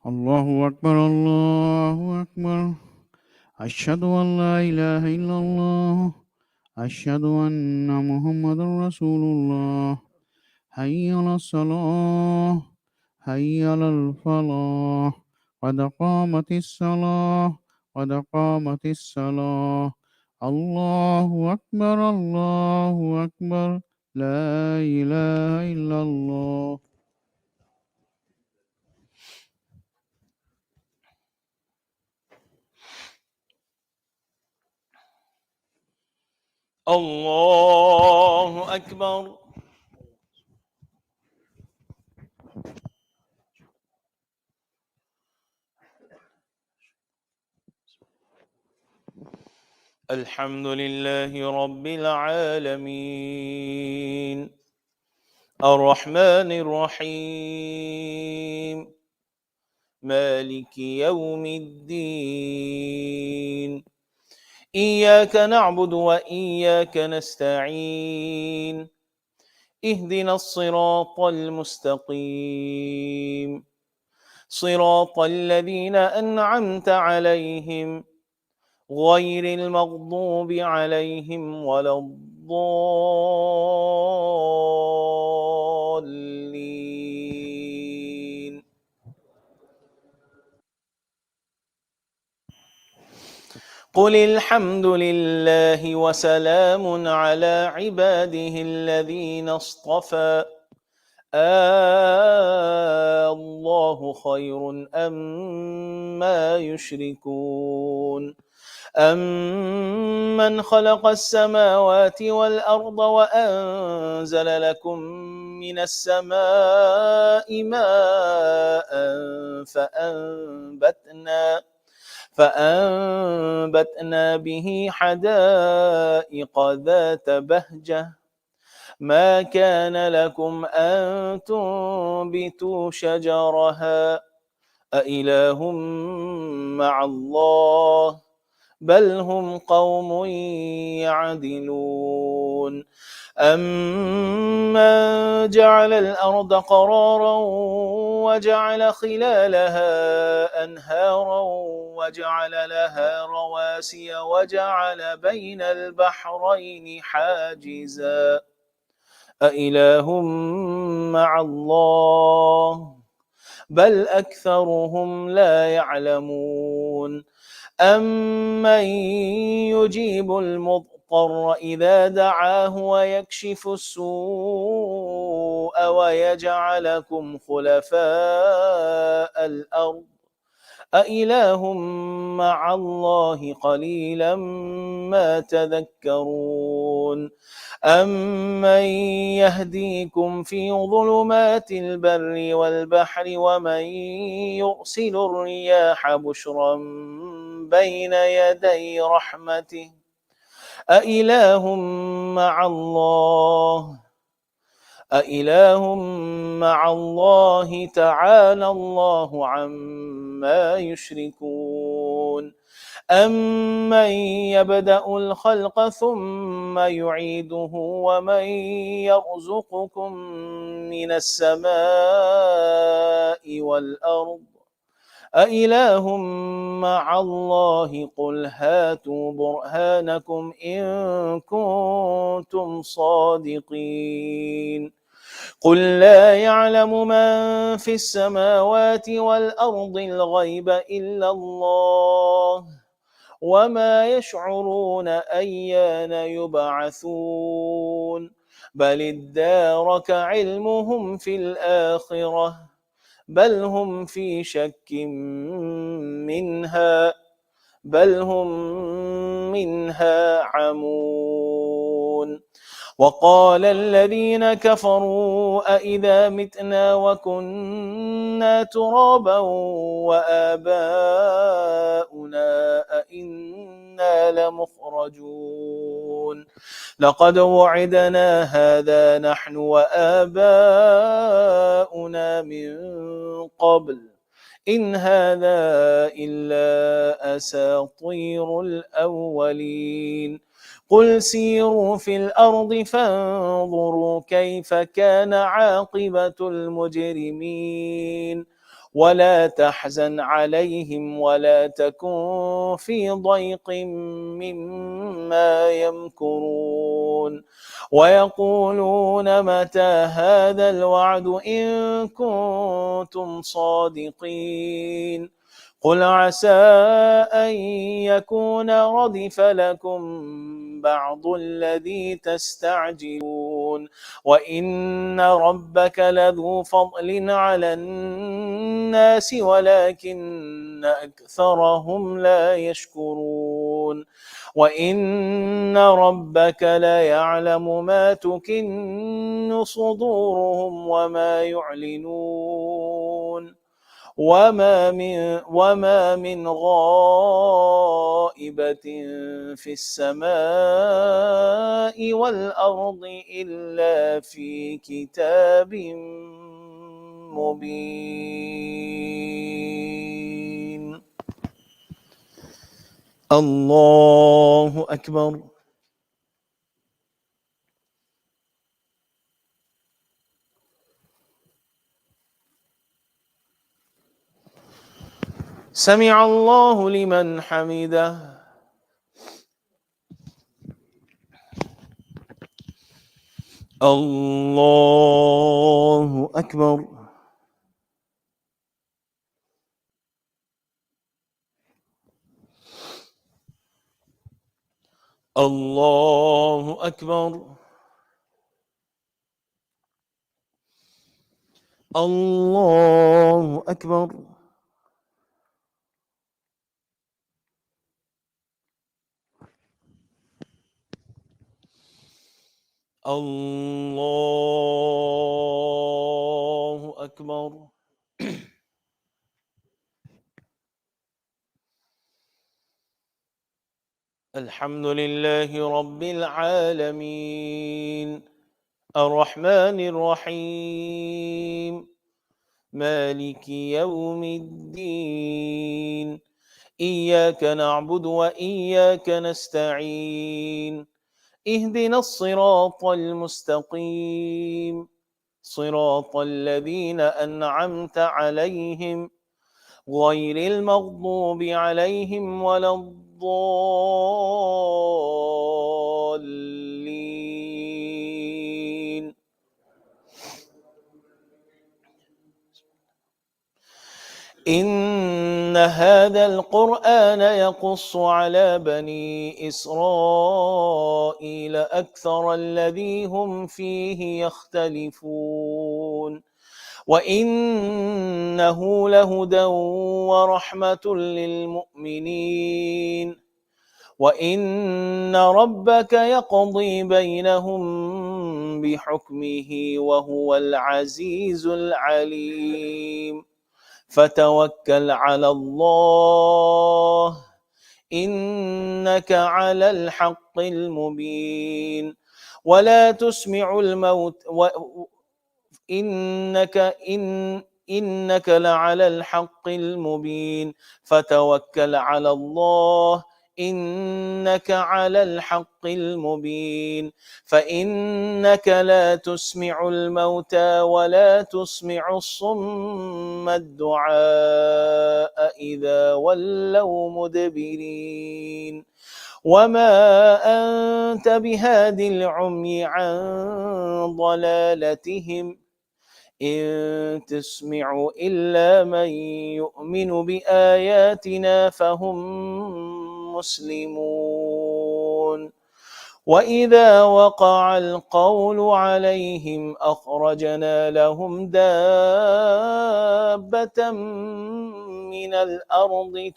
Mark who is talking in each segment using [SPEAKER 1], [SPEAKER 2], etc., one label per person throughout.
[SPEAKER 1] الله أكبر الله أكبر. أشهد أن لا إله إلا الله. أشهد أن محمد رسول الله. حي على الصلاة. حي على الفلاح. قد قامت الصلاة. قد قامت الصلاة. الله أكبر الله أكبر. لا إله إلا الله.
[SPEAKER 2] الله أكبر. الحمد لله رب العالمين الرحمن الرحيم مالك يوم الدين إياك نعبد وإياك نستعين اهدنا الصراط المستقيم صراط الذين أنعمت عليهم غير المغضوب عليهم ولا الضالين. قل الحمد لله وسلام على عباده الذين اصطفى الله خير أما يشركون أمن خلق السماوات والأرض وأنزل لكم من السماء ماء فأنبتنا به حدائق ذات بهجة ما كان لكم أن تنبتوا شجرها أإله مع الله بل هم قوم يعدلون أمن جعل الأرض قرارا وجعل خلالها أنهارا وجعل لها رواسي وجعل بين البحرين حاجزا أإله مع الله بل أكثرهم لا يعلمون أمن يجيب المضطر إذا دعاه ويكشف السوء ويجعلكم خلفاء الأرض أإله مع الله قليلا ما تذكرون أمن يهديكم في ظلمات البر والبحر ومن يرسل الرياح بشرا بين يدي رحمته أإله مع الله تعالى الله عما يشركون أمن يبدأ الخلق ثم يعيده ومن يرزقكم من السماء والأرض أإله مع الله قل هاتوا برهانكم إن كنتم صادقين قل لا يعلم من في السماوات والأرض الغيب إلا الله وما يشعرون أيان يبعثون بل ادارك علمهم في الآخرة بل هم في شك منها عمون وقال الذين كفروا أئذا متنا وكنا ترابا وآباؤنا أئنا لمخرجون لقد وعدنا هذا نحن وآباؤنا من قبل إن هذا إلا أساطير الأولين قل سيروا في الأرض فانظروا كيف كان عاقبة المجرمين ولا تحزن عليهم ولا تكن في ضيق مما يمكرون ويقولون متى هذا الوعد إن كنتم صادقين قل عسى أن يكون ردف لكم بعض الذي تستعجلون وإن ربك لذو فضل على الناس ولكن أكثرهم لا يشكرون وإن ربك ليعلم ما تكن صدورهم وما يعلنون وما من غائبة في السماء والأرض إلا في كتاب مبين. الله أكبر. سمع الله لمن حمده. الله أكبر. الله أكبر. الله أكبر. الله أكبر. الحمد لله رب العالمين الرحمن الرحيم مالك يوم الدين إياك نعبد وإياك نستعين اهدنا الصراط المستقيم صراط الذين أنعمت عليهم غير المغضوب عليهم ولا الضالين. إن هذا القرآن يقص على بني إسرائيل أكثر الذي هم فيه يختلفون وإنه لهدى ورحمة للمؤمنين وإن ربك يقضي بينهم بحكمه وهو العزيز العليم فتوكل على الله إنك على الحق المبين ولا تسمع الموت إنك لعلى الحق المبين فتوكل على الله إنك على الحق المبين فإنك لا تسمع الموتى ولا تسمع الصم الدعاء إذا ولوا مدبرين وما أنت بهاد العمي عن ضلالتهم إن تسمع إلا من يؤمن بآياتنا فهم مسلمون وإذا وقع القول عليهم أخرجنا لهم دابة من الأرض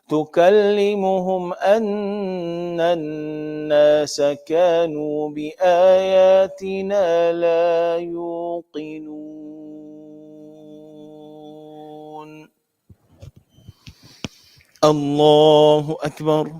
[SPEAKER 2] تكلمهم أن الناس كانوا بآياتنا لا يوقنون. الله أكبر.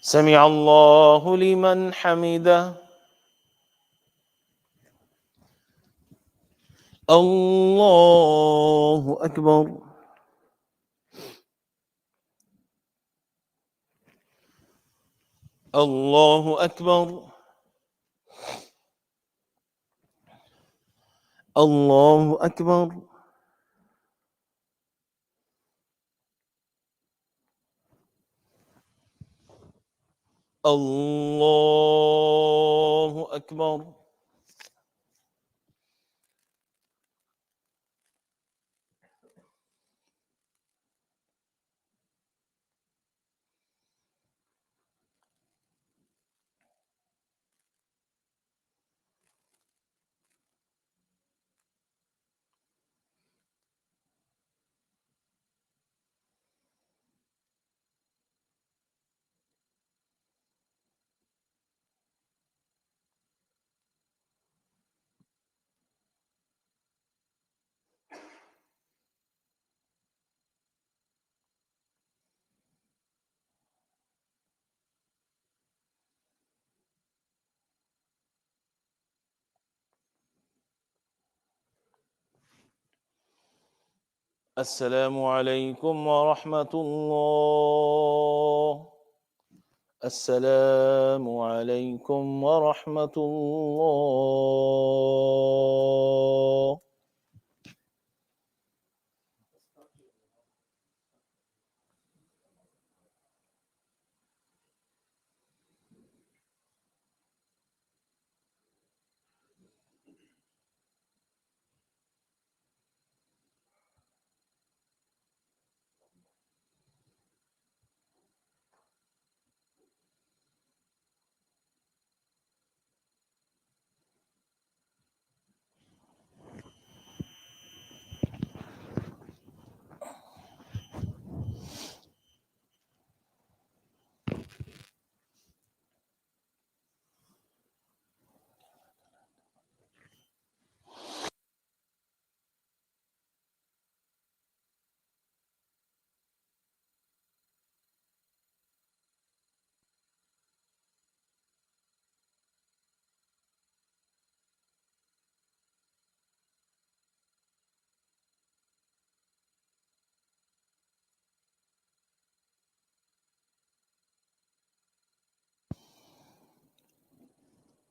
[SPEAKER 2] سمع الله لمن حمده. الله أكبر. الله أكبر الله أكبر الله أكبر السلام عليكم ورحمة الله السلام عليكم ورحمة الله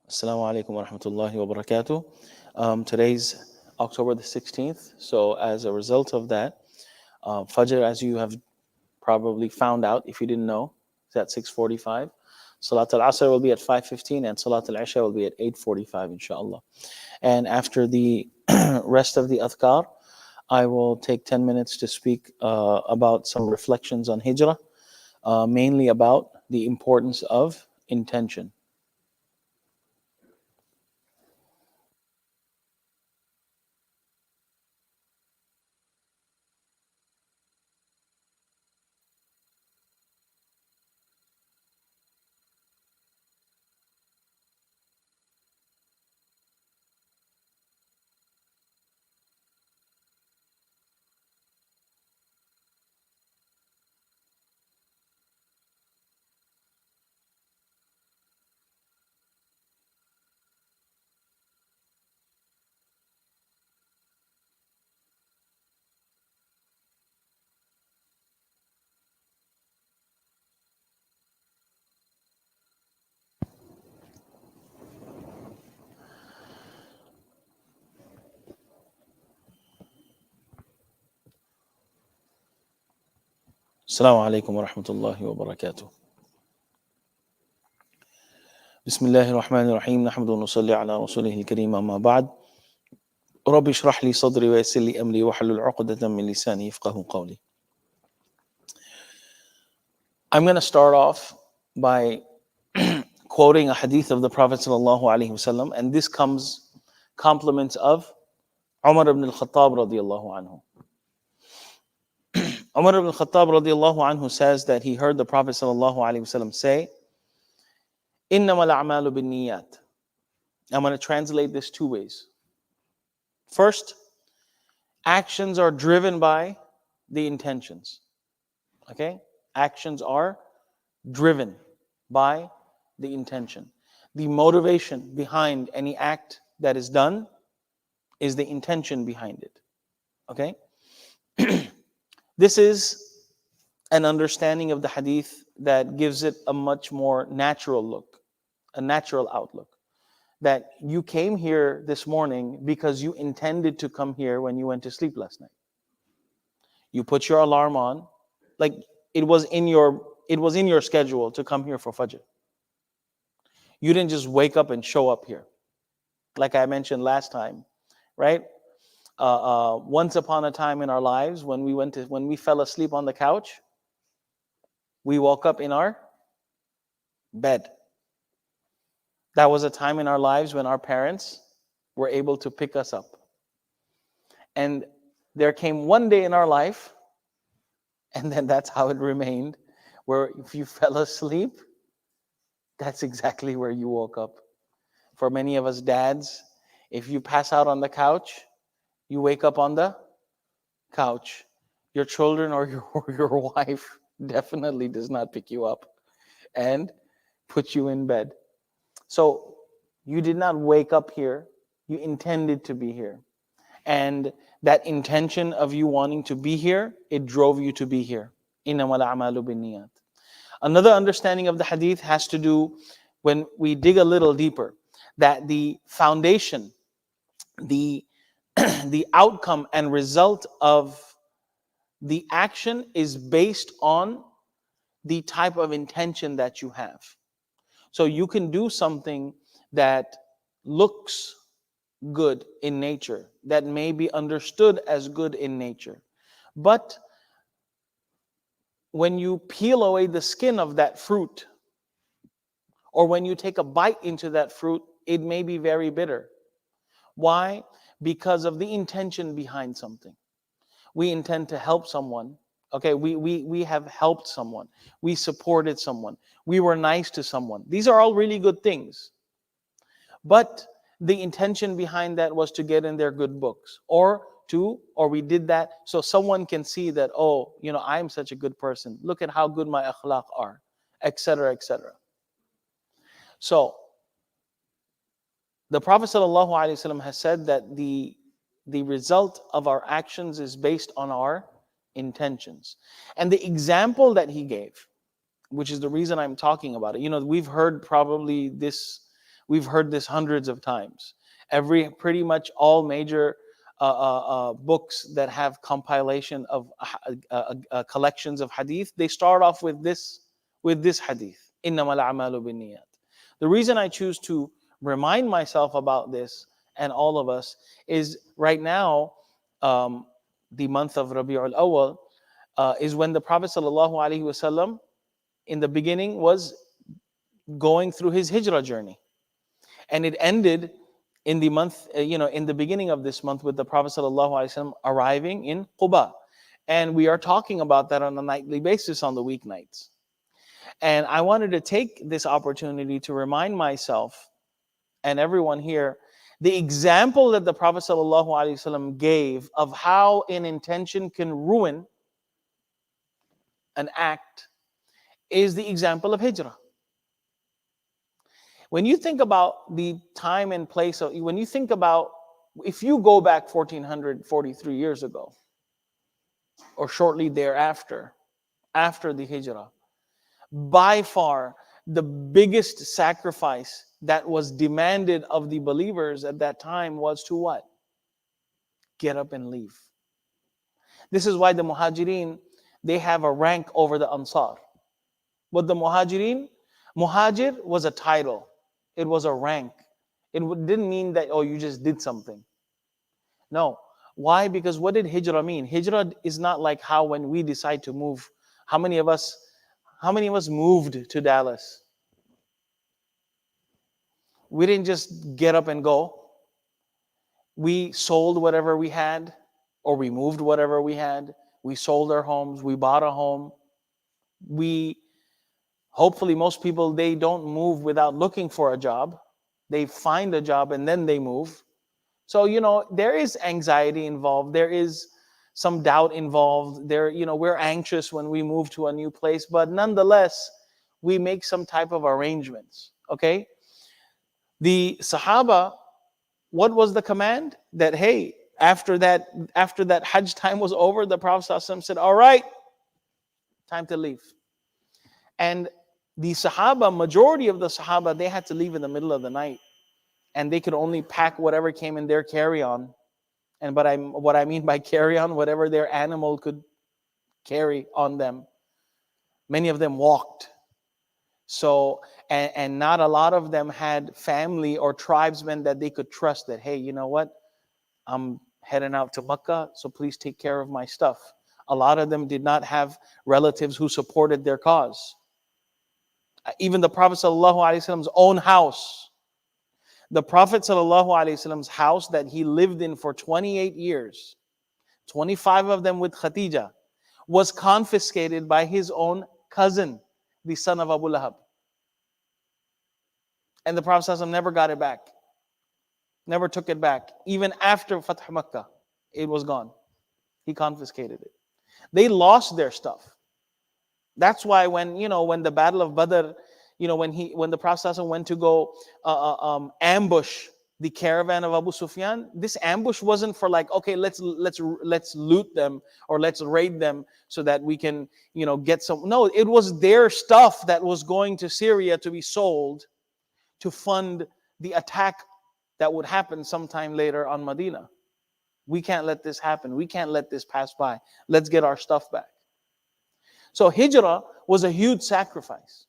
[SPEAKER 2] Assalamu alaikum wa rahmatullahi wa barakatuh. Today's October the 16th. So as a result of that, Fajr, as you have probably found out, if you didn't know, is at 6:45. Salat al-Asr will be at 5:15 and Salat al-Isha will be at 8:45 inshallah. And after the rest of the adhkar, I will take 10 minutes to speak about some reflections on Hijrah, mainly about the importance of intention. Assalamu alaikum wa rahmatullahi wa barakatuh. بسم الله الرحمن الرحيم نحمد ونصلي على رسوله الكريم أما بعد رب اشرح لي صدري ويسر لي أمري واحلل عقدة من لساني يفقهوا قولي. I'm going to start off by quoting a hadith of the Prophet sallallahu alaihi wasallam, and this comes compliments of Umar ibn al-Khattab radiyallahu anhu. Umar ibn al-Khattab radiyallahu anhu says that he heard the Prophet sallallahu alaihi wasallam say, إِنَّمَا الْأَعْمَالُ بِالنِّيَّاتِ. I'm going to translate this two ways. First, actions are driven by the intentions. Okay? Actions are driven by the intention. The motivation behind any act that is done is the intention behind it. Okay? This is an understanding of the hadith that gives it a much more natural look, a natural outlook. That you came here this morning because you intended to come here when you went to sleep last night. You put your alarm on, like it was in your schedule to come here for Fajr. You didn't just wake up and show up here, like I mentioned last time, right? Once upon a time in our lives, when we fell asleep on the couch, we woke up in our bed. That was a time in our lives when our parents were able to pick us up. And there came one day in our life, and then that's how it remained, where if you fell asleep, that's exactly where you woke up. For many of us dads, if you pass out on the couch, you wake up on the couch. Your children or your wife definitely does not pick you up and put you in bed. So you did not wake up here, you intended to be here. And that intention of you wanting to be here, it drove you to be here. إِنَّمَا الْأَعْمَالُ بِالنِّيَّاتِ. Another understanding of the hadith has to do, when we dig a little deeper, that the foundation, the the outcome and result of the action is based on the type of intention that you have. So you can do something that looks good in nature, that may be understood as good in nature. But when you peel away the skin of that fruit, or when you take a bite into that fruit, it may be very bitter. Why? Because of the intention behind something. We intend to help someone. Okay, we have helped someone. We supported someone. We were nice to someone. These are all really good things. But the intention behind that was to get in their good books, or we did that so someone can see that, oh, I'm such a good person. Look at how good my akhlaq are, etc., etc. So the Prophet ﷺ has said that the result of our actions is based on our intentions. And the example that he gave, which is the reason I'm talking about it, we've heard this hundreds of times. Pretty much all major books that have compilation of collections of hadith, they start off with this hadith, إِنَّمَا الْأَعْمَالُ بِالنِّيَّاتِ. The reason I choose to remind myself about this, and all of us, is right now, the month of Rabi'ul Awwal, is when the Prophet ﷺ in the beginning was going through his hijrah journey. And it ended in the month, in the beginning of this month, with the Prophet ﷺ arriving in Quba. And we are talking about that on a nightly basis on the weeknights. And I wanted to take this opportunity to remind myself and everyone here the example that the Prophet ﷺ gave of how an intention can ruin an act is the example of hijrah. When you think about the time and place of, when you think about, if you go back 1443 years ago, or shortly thereafter, after the hijrah, by far the biggest sacrifice that was demanded of the believers at that time was to what? Get up and leave. This is why the Muhajirin, they have a rank over the Ansar. But the Muhajirin, Muhajir was a title. It was a rank. It didn't mean that, oh, you just did something. No. Why? Because what did hijrah mean? Hijrah is not like how when we decide to move. How many of us moved to Dallas? We didn't just get up and go. We sold whatever we had, or we moved whatever we had. We sold our homes. We bought a home. Hopefully most people, they don't move without looking for a job. They find a job and then they move. So, there is anxiety involved. There is some doubt involved. We're anxious when we move to a new place, but nonetheless, we make some type of arrangements, okay? The Sahaba, what was the command? That, hey, after that Hajj time was over, the Prophet ﷺ said, all right, Time to leave. And the Sahaba, majority of the Sahaba, they had to leave in the middle of the night. And they could only pack whatever came in their carry-on. And what I mean by carry-on, whatever their animal could carry on them. Many of them walked. So, and not a lot of them had family or tribesmen that they could trust that, hey, you know what? I'm heading out to Makkah, so please take care of my stuff. A lot of them did not have relatives who supported their cause. Even the Prophet ﷺ's own house, the Prophet ﷺ's house that he lived in for 28 years, 25 of them with Khadija, was confiscated by his own cousin, the son of Abu Lahab. And the Prophet ﷺ never got it back. Never took it back. Even after Fath Makkah, it was gone. He confiscated it. They lost their stuff. That's why when the Battle of Badr, when the Prophet ﷺ went to go ambush the caravan of Abu Sufyan, this ambush wasn't for like, okay, let's loot them or let's raid them so that we can get some. No, it was their stuff that was going to Syria to be sold to fund the attack that would happen sometime later on Medina. We can't let this happen. We can't let this pass by. Let's get our stuff back. So hijrah was a huge sacrifice.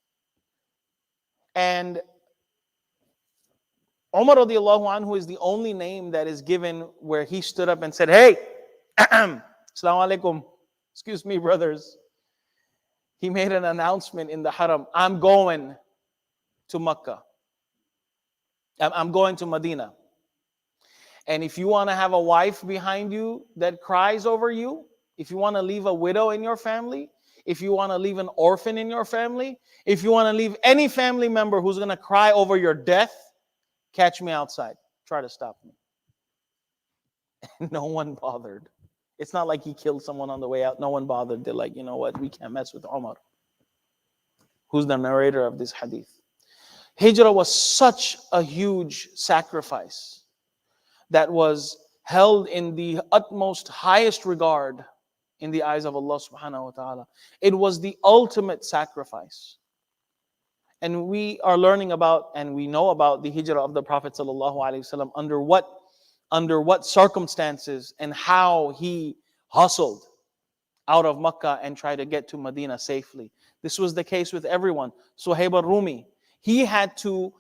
[SPEAKER 2] And Umar radiallahu anhu is the only name that is given where he stood up and said, hey, Assalamu alaikum, excuse me, brothers. He made an announcement in the haram, I'm going to Makkah. I'm going to Medina. And if you want to have a wife behind you that cries over you, if you want to leave a widow in your family, if you want to leave an orphan in your family, if you want to leave any family member who's going to cry over your death, catch me outside. Try to stop me. No one bothered. It's not like he killed someone on the way out. No one bothered. They're like, you know what? We can't mess with Umar, who's the narrator of this hadith. Hijrah was such a huge sacrifice that was held in the utmost highest regard in the eyes of Allah subhanahu wa ta'ala. It was the ultimate sacrifice. And we are learning about and we know about the hijrah of the Prophet sallallahu alaihi wasallam, under what circumstances and how he hustled out of Makkah and tried to get to Medina safely. This was the case with everyone. Suhaib al-Rumi, he had to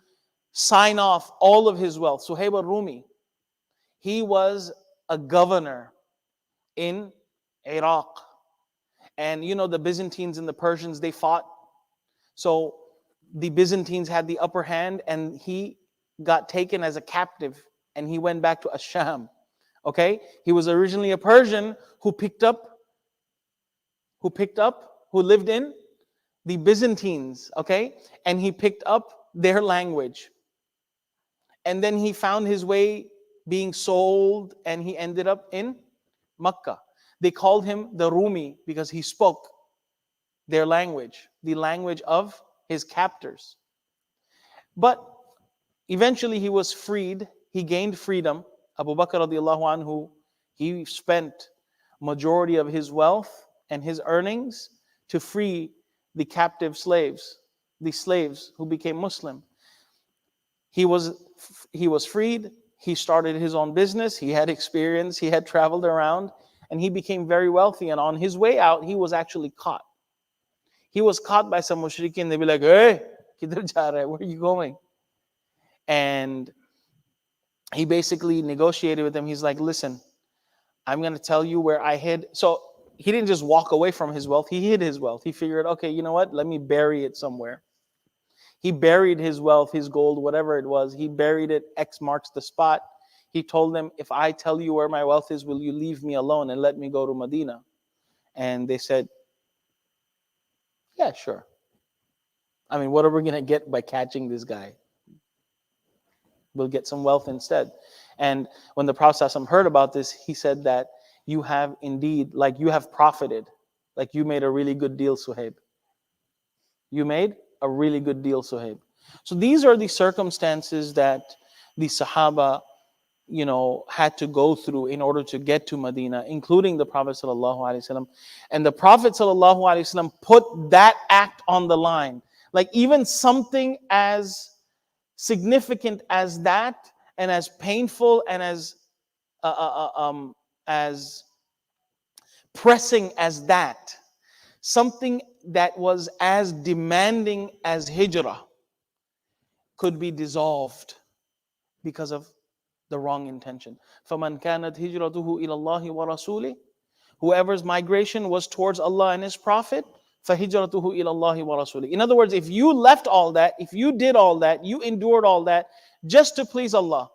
[SPEAKER 2] sign off all of his wealth. Suhaib al-Rumi, he was a governor in Iraq. And the Byzantines and the Persians, they fought. So the Byzantines had the upper hand and he got taken as a captive and he went back to Asham. Okay? He was originally a Persian who lived in the Byzantines. Okay? And he picked up their language. And then he found his way being sold and he ended up in Makkah. They called him the Rumi because he spoke their language, the language of his captors. But eventually he was freed. He gained freedom. Abu Bakr radiallahu anhu, he spent majority of his wealth and his earnings to free the captive slaves, the slaves who became Muslim. He was freed. He started his own business. He had experience. He had traveled around. And he became very wealthy. And on his way out, he was actually caught. He was caught by some mushrikeen. They'd be like, hey, kidhar ja raha hai? Where are you going? And he basically negotiated with them. He's like, listen, I'm going to tell you where I hid. So he didn't just walk away from his wealth. He hid his wealth. He figured, okay, you know what? Let me bury it somewhere. He buried his wealth, his gold, whatever it was. He buried it. X marks the spot. He told them, if I tell you where my wealth is, will you leave me alone and let me go to Medina? And they said, yeah, sure. I mean, what are we going to get by catching this guy? We'll get some wealth instead. And when the Prophet ﷺ heard about this, he said that you have indeed, like you have profited. Like you made a really good deal, Suhaib. You made a really good deal, Suhaib. So these are the circumstances that the Sahaba had to go through in order to get to Medina, including the Prophet sallallahu alaihi wasallam. And the Prophet sallallahu alaihi wasallam put that act on the line. Like even something as significant as that, and as painful and as pressing as that, something that was as demanding as hijrah could be dissolved because of the wrong intention. فَمَنْ كَانَتْ هِجْرَتُهُ إِلَى اللَّهِ وَرَسُولِهِ, whoever's migration was towards Allah and His Prophet, فَهِجْرَتُهُ إِلَى اللَّهِ وَرَسُولِهِ. In other words, if you left all that, if you did all that, you endured all that just to please Allah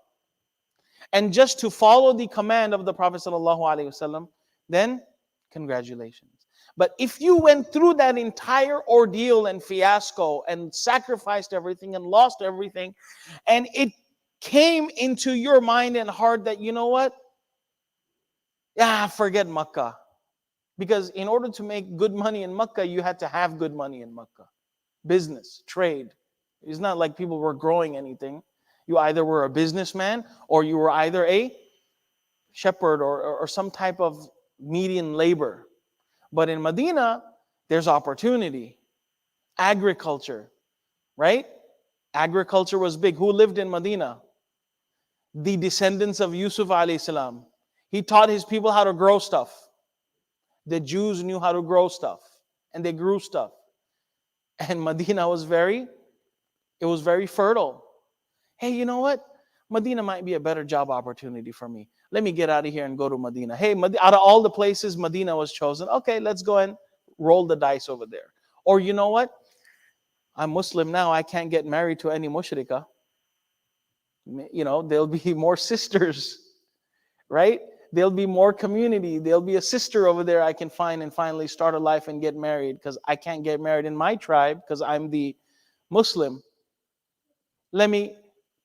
[SPEAKER 2] and just to follow the command of the Prophet sallallahu alaihi wasallam, then congratulations. But if you went through that entire ordeal and fiasco and sacrificed everything and lost everything, and it came into your mind and heart that, you know what? Yeah, forget Makkah. Because in order to make good money in Makkah, you had to have good money in Makkah. Business, trade. It's not like people were growing anything. You either were a businessman or you were either a shepherd or some type of median labor. But in Medina, there's opportunity. Agriculture, right? Agriculture was big. Who lived in Medina? The descendants of Yusuf alayhi salam. He taught his people how to grow stuff. The Jews knew how to grow stuff, and they grew stuff. And Medina was very fertile. Hey, you know what? Medina might be a better job opportunity for me. Let me get out of here and go to Medina. Hey, out of all the places, Medina was chosen. Okay, let's go and roll the dice over there. Or you know what? I'm Muslim now. I can't get married to any mushrika. There'll be more sisters, right? There'll be more community. There'll be a sister over there I can find and finally start a life and get married, because I can't get married in my tribe because I'm the Muslim. Let me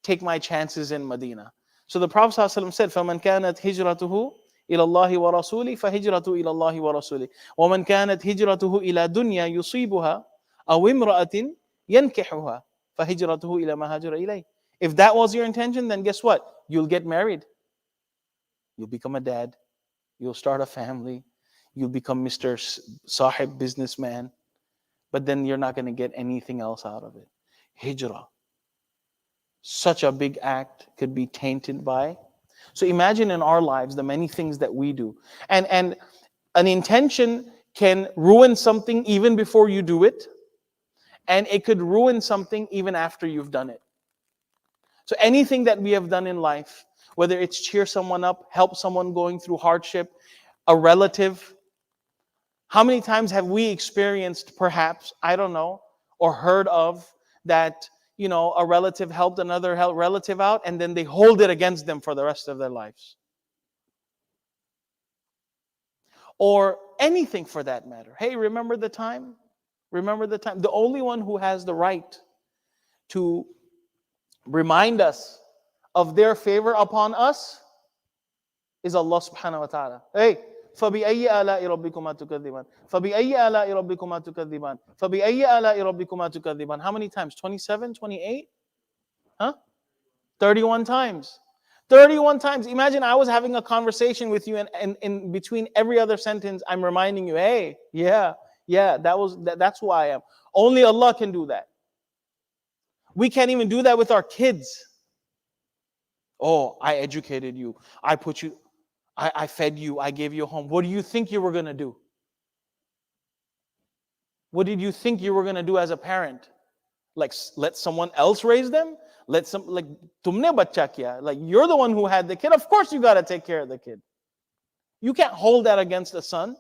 [SPEAKER 2] take my chances in Medina. So the Prophet ﷺ said, فَمَنْ كَانَتْ هِجْرَتُهُ إِلَى اللَّهِ وَرَسُولِهِ فَهِجْرَتُهُ إِلَى اللَّهِ وَرَسُولِهِ وَمَنْ كَانَتْ هِجْرَتُهُ إِلَى دُنْيَا يُصِيبُهَا أَوْ امْرَأَةٍ يَنْكِحُهَا فَهِجْرَتُهُ إِلَى مَا هَاجَرَ إِلَيْهِ. If that was your intention, then guess what? You'll get married. You'll become a dad. You'll start a family. You'll become Mr. Sahib businessman. But then you're not going to get anything else out of it. Hijrah. Such a big act could be tainted by. So imagine in our lives the many things that we do. And an intention can ruin something even before you do it. And it could ruin something even after you've done it. So anything that we have done in life, whether it's cheer someone up, help someone going through hardship, a relative. How many times have we experienced, perhaps, I don't know, or heard of that, a relative helped another relative out and then they hold it against them for the rest of their lives? Or anything for that matter. Hey, remember the time? Remember the time? The only one who has the right to remind us of their favor upon us is Allah subhanahu wa ta'ala. Hey, فَبِأَيِّ آلَاءِ رَبِّكُمَا تُكَذِّبَانِ فَبِأَيِّ آلَاءِ رَبِّكُمَا تُكَذِّبَانِ فَبِأَيِّ آلَاءِ رَبِّكُمَا تُكَذِّبَانِ. How many times? 27, 28? Huh? 31 times. 31 times. Imagine I was having a conversation with you and in between every other sentence, I'm reminding you, hey, yeah, that's who I am. Only Allah can do that. We can't even do that with our kids. Oh, I educated you. I fed you. I gave you a home. What do you think you were going to do? What did you think you were going to do as a parent? Like, let someone else raise them? Tumne bachcha kiya. Like, you're the one who had the kid. Of course you got to take care of the kid. You can't hold that against a son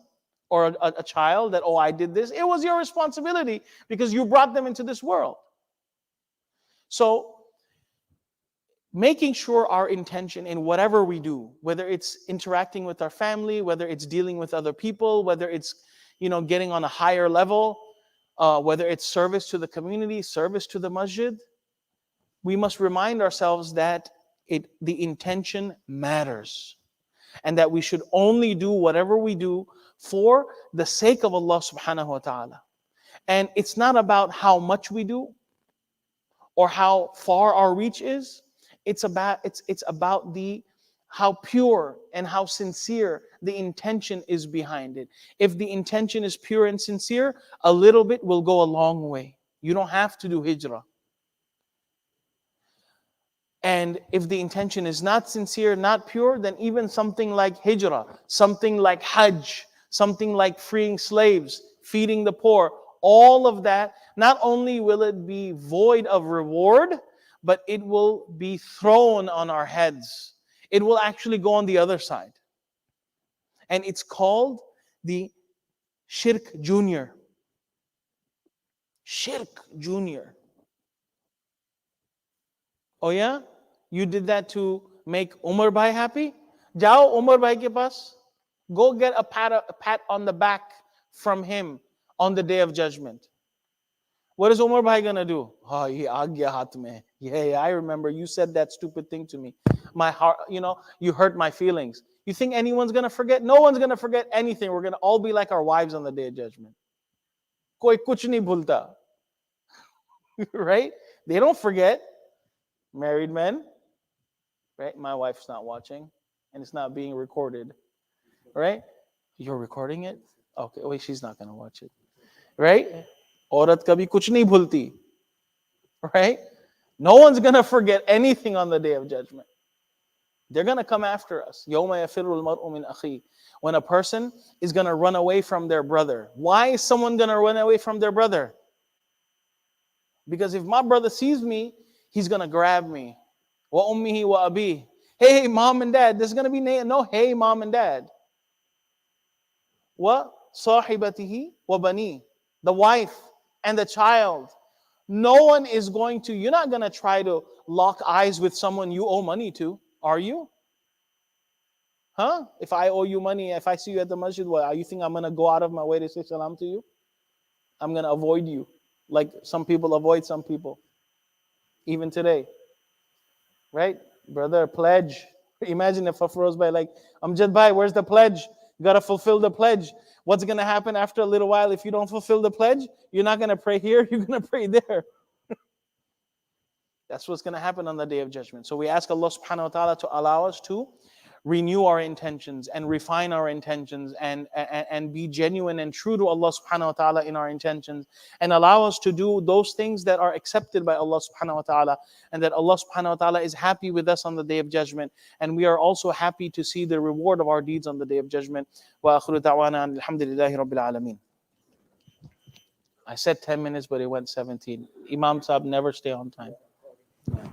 [SPEAKER 2] or a child that, oh, I did this. It was your responsibility because you brought them into this world. So, making sure our intention in whatever we do, whether it's interacting with our family, whether it's dealing with other people, whether it's getting on a higher level, whether it's service to the community, service to the masjid, we must remind ourselves that the intention matters, and that we should only do whatever we do for the sake of Allah subhanahu wa ta'ala. And it's not about how much we do or how far our reach is. It's about the how pure and how sincere the intention is behind it. If the intention is pure and sincere, a little bit will go a long way. You don't have to do hijrah. And if the intention is not sincere, not pure, then even something like hijrah, something like hajj, something like freeing slaves, feeding the poor, all of that, not only will it be void of reward, but it will be thrown on our heads. It will actually go on the other side. And it's called the shirk junior. Shirk junior. Oh yeah? You did that to make Umar Bhai happy? Jao Umar Bhai ke paas. Go get a pat on the back from him on the day of judgment. What is Umar Bhai gonna do? Oh, ye aa gaya haath mein. Yeah, I remember you said that stupid thing to me. My heart, you hurt my feelings. You think anyone's gonna forget? No one's gonna forget anything. We're gonna all be like our wives on the day of judgment. Koi kuch nahi bhulta. Right? They don't forget. Married men, right? My wife's not watching and it's not being recorded, right? You're recording it? Okay, wait, she's not going to watch it, right? Aurat kabhi kuch nahi bhulti, right? No one's going to forget anything on the day of judgment. They're going to come after us. يَوْمَ يَفِرُّ الْمَرْءُ مِنْ أَخِيهِ. When a person is going to run away from their brother. Why is someone going to run away from their brother? Because if my brother sees me, he's going to grab me. Wa ummihi wa abi. Hey, mom and dad. There's going to be no hey, mom and dad. Wa sahibatihi wa bani. The wife and the child. No one is going to, you're not going to try to lock eyes with someone you owe money to, are you? Huh? If I owe you money, if I see you at the masjid, what, you think I'm going to go out of my way to say salam to you? I'm going to avoid you. Like some people avoid some people. Even today. Right? Brother, pledge. Imagine if Afroz Bhai like, Amjad Bhai, where's the pledge? You got to fulfill the pledge. What's going to happen after a little while if you don't fulfill the pledge? You're not going to pray here, you're going to pray there. That's what's going to happen on the day of judgment. So we ask Allah subhanahu wa ta'ala to allow us to renew our intentions and refine our intentions and be genuine and true to Allah subhanahu wa ta'ala in our intentions, and allow us to do those things that are accepted by Allah subhanahu wa ta'ala, and that Allah subhanahu wa ta'ala is happy with us on the day of judgment, and we are also happy to see the reward of our deeds on the day of judgment. Wa akhiru da'wana alhamdulillahi rabbil alameen. I said 10 minutes, but it went 17. Imam Sahib never stay on time. Yeah.